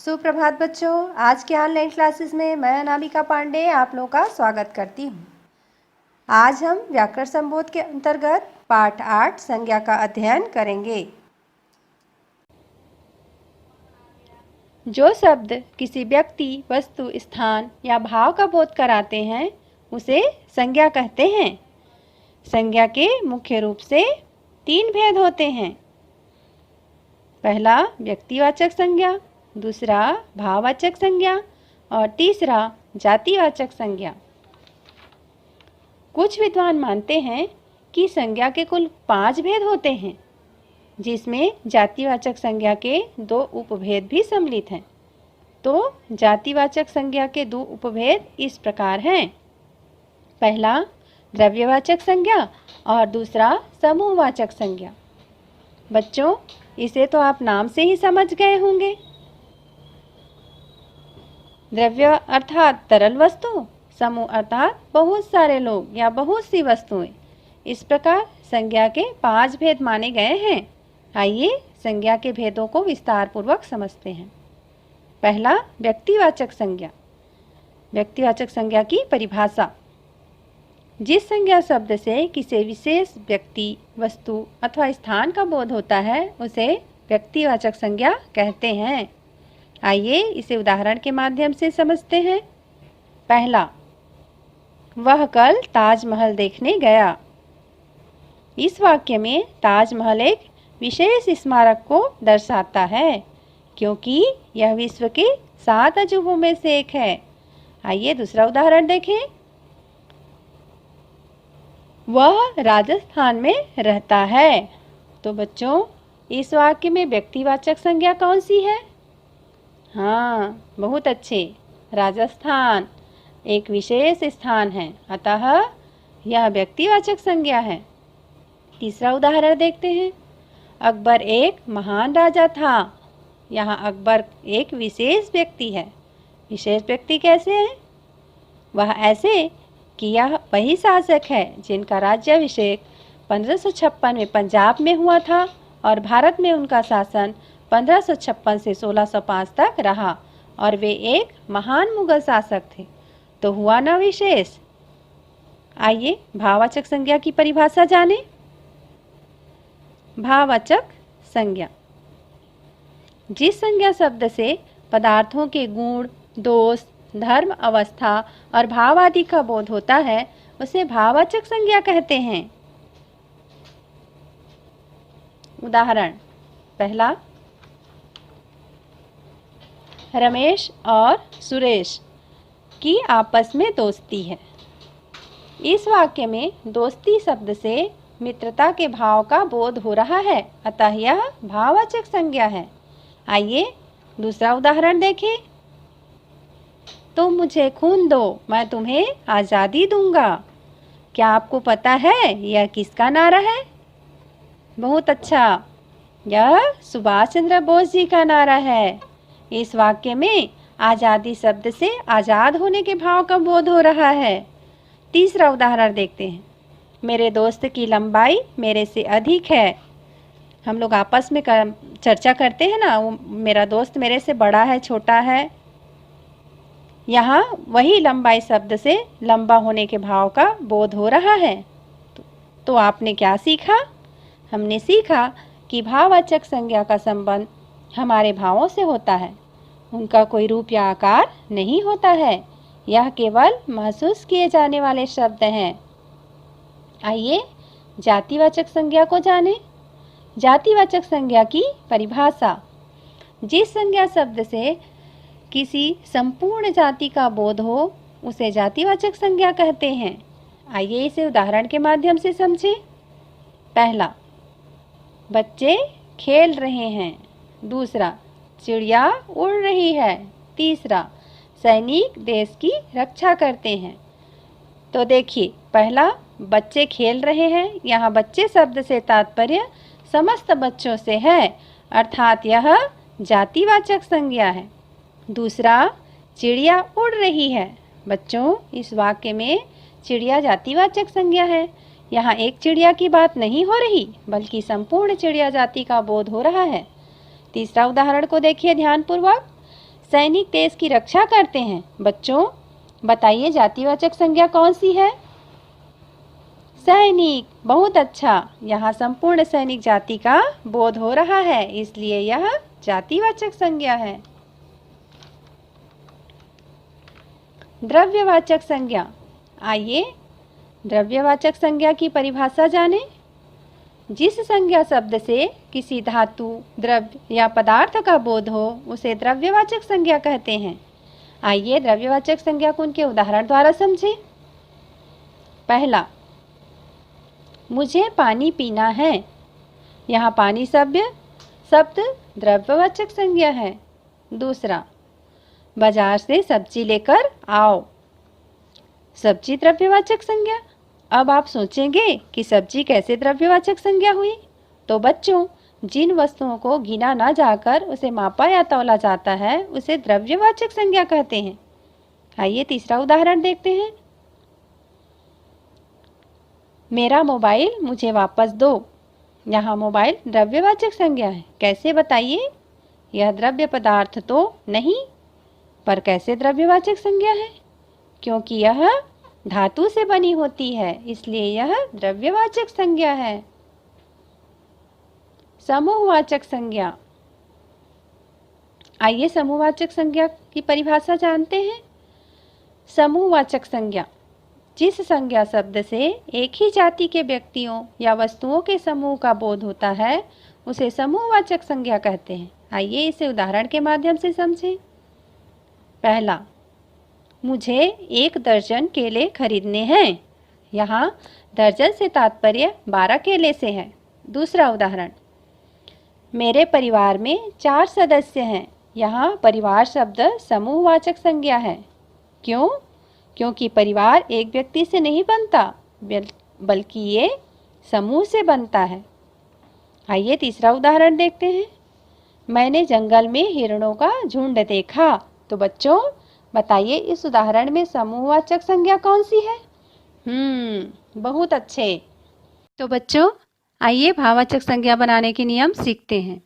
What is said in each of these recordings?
सुप्रभात बच्चों, आज के ऑनलाइन क्लासेस में मैं अनामिका पांडे आप लोगों का स्वागत करती हूँ। आज हम व्याकरण संबोध के अंतर्गत पाठ 8 संज्ञा का अध्ययन करेंगे। जो शब्द किसी व्यक्ति, वस्तु, स्थान या भाव का बोध कराते हैं उसे संज्ञा कहते हैं। संज्ञा के मुख्य रूप से 3 भेद होते हैं। पहला व्यक्तिवाचक संज्ञा, दूसरा भाववाचक संज्ञा और तीसरा जातिवाचक संज्ञा। कुछ विद्वान मानते हैं कि संज्ञा के कुल 5 भेद होते हैं, जिसमें जातिवाचक संज्ञा के 2 उपभेद भी सम्मिलित हैं। तो जातिवाचक संज्ञा के 2 उपभेद इस प्रकार हैं। पहला द्रव्यवाचक संज्ञा और दूसरा समूहवाचक संज्ञा। बच्चों, इसे तो आप नाम से ही समझ गए होंगे। द्रव्य अर्थात तरल वस्तु, समूह अर्थात बहुत सारे लोग या बहुत सी वस्तुएं। इस प्रकार संज्ञा के 5 भेद माने गए हैं। आइए संज्ञा के भेदों को विस्तार पूर्वक समझते हैं। पहला व्यक्तिवाचक संज्ञा। व्यक्तिवाचक संज्ञा की परिभाषा। जिस संज्ञा शब्द से किसी विशेष व्यक्ति, वस्तु अथवा स्थान का बोध होता है उसे व्यक्तिवाचक संज्ञा कहते हैं। आइए इसे उदाहरण के माध्यम से समझते हैं। पहला, वह कल ताजमहल देखने गया। इस वाक्य में ताजमहल एक विशेष स्मारक को दर्शाता है, क्योंकि यह विश्व के 7 अजूबों में से एक है। आइए दूसरा उदाहरण देखें। वह राजस्थान में रहता है। तो बच्चों, इस वाक्य में व्यक्तिवाचक संज्ञा कौन सी है? हाँ, बहुत अच्छे। राजस्थान एक विशेष स्थान है, अतः यह व्यक्तिवाचक संज्ञा है। तीसरा उदाहरण देखते हैं। अकबर एक महान राजा था। यहाँ अकबर एक विशेष व्यक्ति है। विशेष व्यक्ति कैसे है? वह ऐसे कि यह वही शासक है जिनका राज्याभिषेक 1556 में पंजाब में हुआ था और भारत में उनका शासन 1556 से 1605 तक रहा और वे एक महान मुगल शासक थे। तो हुआ ना विशेष। आइए भाववाचक संज्ञा की परिभाषा जानें। भाववाचक संज्ञा जिस संज्ञा शब्द से पदार्थों के गुण, दोष, धर्म, अवस्था और भाव आदि का बोध होता है उसे भाववाचक संज्ञा कहते हैं। उदाहरण। पहला, रमेश और सुरेश की आपस में दोस्ती है। इस वाक्य में दोस्ती शब्द से मित्रता के भाव का बोध हो रहा है, अतः यह भाववाचक संज्ञा है। आइए दूसरा उदाहरण देखें। तुम मुझे खून दो, मैं तुम्हें आज़ादी दूंगा। क्या आपको पता है यह किसका नारा है? बहुत अच्छा, यह सुभाष चंद्र बोस जी का नारा है। इस वाक्य में आज़ादी शब्द से आज़ाद होने के भाव का बोध हो रहा है। तीसरा उदाहरण देखते हैं। मेरे दोस्त की लंबाई मेरे से अधिक है। हम लोग आपस में चर्चा करते हैं ना, वो मेरा दोस्त मेरे से बड़ा है, छोटा है। यहाँ वही लंबाई शब्द से लंबा होने के भाव का बोध हो रहा है। तो आपने क्या सीखा? हमने सीखा कि भाववाचक संज्ञा का संबंध हमारे भावों से होता है। उनका कोई रूप या आकार नहीं होता है। यह केवल महसूस किए जाने वाले शब्द हैं। आइए जातिवाचक संज्ञा को जानें। जातिवाचक संज्ञा की परिभाषा। जिस संज्ञा शब्द से किसी संपूर्ण जाति का बोध हो उसे जातिवाचक संज्ञा कहते हैं। आइए इसे उदाहरण के माध्यम से समझें। पहला, बच्चे खेल रहे हैं। दूसरा, चिड़िया उड़ रही है। तीसरा, सैनिक देश की रक्षा करते हैं। तो देखिए, पहला बच्चे खेल रहे हैं। यहाँ बच्चे शब्द से तात्पर्य समस्त बच्चों से है, अर्थात यह जातिवाचक संज्ञा है। दूसरा, चिड़िया उड़ रही है। बच्चों, इस वाक्य में चिड़िया जातिवाचक संज्ञा है। यहाँ एक चिड़िया की बात नहीं हो रही, बल्कि संपूर्ण चिड़िया जाति का बोध हो रहा है। तीसरा उदाहरण को देखिए ध्यानपूर्वक। सैनिक देश की रक्षा करते हैं। बच्चों बताइए जातिवाचक संज्ञा कौन सी है? सैनिक। बहुत अच्छा, यहाँ संपूर्ण सैनिक जाति का बोध हो रहा है, इसलिए यह जातिवाचक संज्ञा है। द्रव्यवाचक संज्ञा। आइए द्रव्यवाचक संज्ञा की परिभाषा जानें। जिस संज्ञा शब्द से किसी धातु, द्रव्य या पदार्थ का बोध हो उसे द्रव्यवाचक संज्ञा कहते हैं। आइए द्रव्यवाचक संज्ञा को उनके उदाहरण द्वारा समझें। पहला, मुझे पानी पीना है। यहाँ पानी शब्द द्रव्यवाचक संज्ञा है। दूसरा, बाजार से सब्जी लेकर आओ। सब्जी द्रव्यवाचक संज्ञा। अब आप सोचेंगे कि सब्जी कैसे द्रव्यवाचक संज्ञा हुई? तो बच्चों, जिन वस्तुओं को गिना ना जाकर उसे मापा या तौला जाता है उसे द्रव्यवाचक संज्ञा कहते हैं। आइए तीसरा उदाहरण देखते हैं। मेरा मोबाइल मुझे वापस दो। यहाँ मोबाइल द्रव्यवाचक संज्ञा है। कैसे बताइए? यह द्रव्य पदार्थ तो नहीं, पर कैसे द्रव्यवाचक संज्ञा है? क्योंकि यह धातु से बनी होती है, इसलिए यह द्रव्यवाचक संज्ञा है। समूहवाचक संज्ञा। आइए समूहवाचक संज्ञा की परिभाषा जानते हैं। समूहवाचक संज्ञा, जिस संज्ञा शब्द से एक ही जाति के व्यक्तियों या वस्तुओं के समूह का बोध होता है उसे समूहवाचक संज्ञा कहते हैं। आइए इसे उदाहरण के माध्यम से समझें। पहला, मुझे 1 दर्जन केले खरीदने हैं। यहाँ दर्जन से तात्पर्य 12 केले से है। दूसरा उदाहरण, मेरे परिवार में 4 सदस्य हैं। यहाँ परिवार शब्द समूहवाचक संज्ञा है। क्यों? क्योंकि परिवार एक व्यक्ति से नहीं बनता, बल्कि ये समूह से बनता है। आइए तीसरा उदाहरण देखते हैं। मैंने जंगल में हिरणों का झुंड देखा। तो बच्चों बताइए इस उदाहरण में समूहवाचक संज्ञा कौन सी है? बहुत अच्छे। तो बच्चों आइए भाववाचक संज्ञा बनाने के नियम सीखते हैं।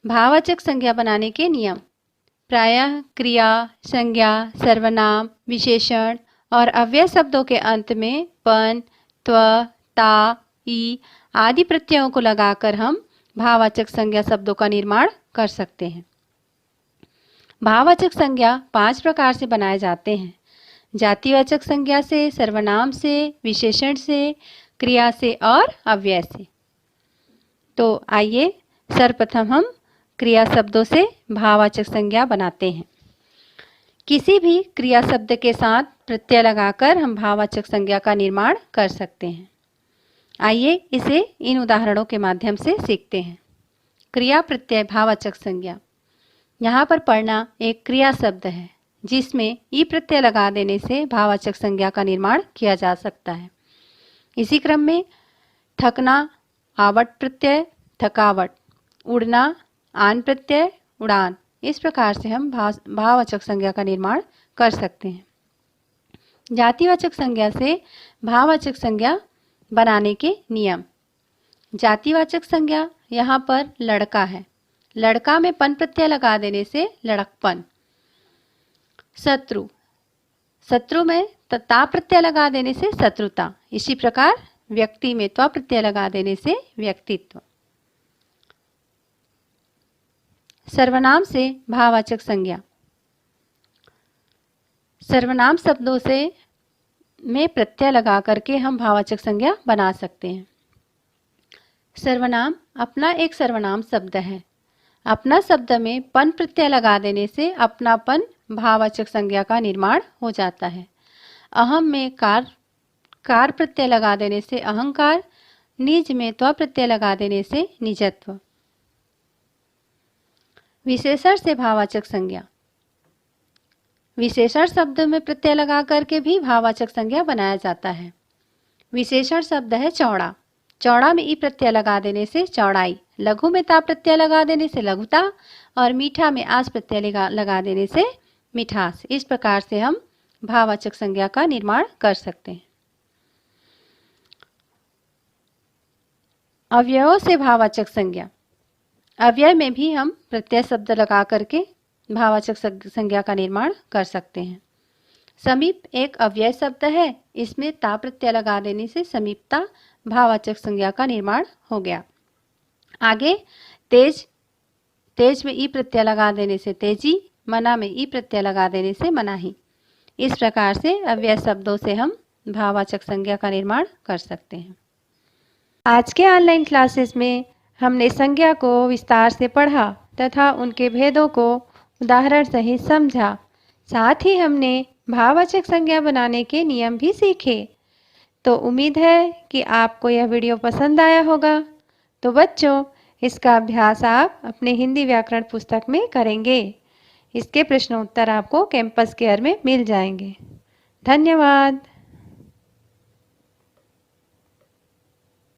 भाववाचक संज्ञा बनाने के नियम। प्रायः क्रिया, संज्ञा, सर्वनाम, विशेषण और अव्यय शब्दों के अंत में पन, त्व, ता, ई आदि प्रत्ययों को लगाकर हम भाववाचक संज्ञा शब्दों का निर्माण कर सकते हैं। भाववाचक संज्ञा 5 प्रकार से बनाए जाते हैं। जातिवाचक संज्ञा से, सर्वनाम से, विशेषण से, क्रिया से और अव्यय से। तो आइए सर्वप्रथम हम क्रिया शब्दों से भाववाचक संज्ञा बनाते हैं। किसी भी क्रिया शब्द के साथ प्रत्यय लगाकर हम भाववाचक संज्ञा का निर्माण कर सकते हैं। आइए इसे इन उदाहरणों के माध्यम से सीखते हैं। क्रिया प्रत्यय भाववाचक संज्ञा। यहाँ पर पढ़ना एक क्रिया शब्द है जिसमें ई प्रत्यय लगा देने से भाववाचक संज्ञा का निर्माण किया जा सकता है। इसी क्रम में थकना, आवट प्रत्यय, थकावट, उड़ना, आन प्रत्यय, उड़ान। इस प्रकार से हम भाववाचक संज्ञा का निर्माण कर सकते हैं। जातिवाचक संज्ञा से भाववाचक संज्ञा बनाने के नियम। जातिवाचक संज्ञा यहाँ पर लड़का है। लड़का में पन प्रत्यय लगा देने से लड़कपन। शत्रु, शत्रु में ता प्रत्यय लगा देने से शत्रुता। इसी प्रकार व्यक्ति में त्व प्रत्यय लगा देने से व्यक्तित्व। सर्वनाम से भाववाचक संज्ञा। सर्वनाम शब्दों से में प्रत्यय लगा करके हम भाववाचक संज्ञा बना सकते हैं। सर्वनाम अपना एक सर्वनाम शब्द है। अपना शब्द में पन प्रत्यय लगा देने से अपनापन भाववाचक संज्ञा का निर्माण हो जाता है। अहम में कार प्रत्यय लगा देने से अहंकार, निज में त्व प्रत्यय लगा देने से निजत्व। विशेषण से भाववाचक संज्ञा। विशेषण शब्द में प्रत्यय लगा करके भी भाववाचक संज्ञा बनाया जाता है। विशेषण शब्द है चौड़ा। चौड़ा में ई प्रत्यय लगा देने से चौड़ाई, लघु में ता प्रत्यय लगा देने से लघुता और मीठा में आस प्रत्यय लगा देने से मिठास। इस प्रकार से हम भाववाचक संज्ञा का निर्माण कर सकते हैं। अव्ययों से भाववाचक संज्ञा। अव्यय में भी हम प्रत्यय शब्द लगा करके भाववाचक संज्ञा का निर्माण कर सकते हैं। समीप एक अव्यय शब्द है, इसमें ता प्रत्यय लगा देने से समीपता भाववाचक संज्ञा का निर्माण हो गया। आगे तेज, तेज में ई प्रत्यय लगा देने से तेजी, मना में ई प्रत्यय लगा देने से मनाही। इस प्रकार से अव्यय शब्दों से हम भाववाचक संज्ञा का निर्माण कर सकते हैं। आज के ऑनलाइन क्लासेस में हमने संज्ञा को विस्तार से पढ़ा तथा उनके भेदों को उदाहरण सहित समझा। साथ ही हमने भाववाचक संज्ञा बनाने के नियम भी सीखे। तो उम्मीद है कि आपको यह वीडियो पसंद आया होगा। तो बच्चों, इसका अभ्यास आप अपने हिंदी व्याकरण पुस्तक में करेंगे। इसके प्रश्न उत्तर आपको कैंपस केयर में मिल जाएंगे। धन्यवाद।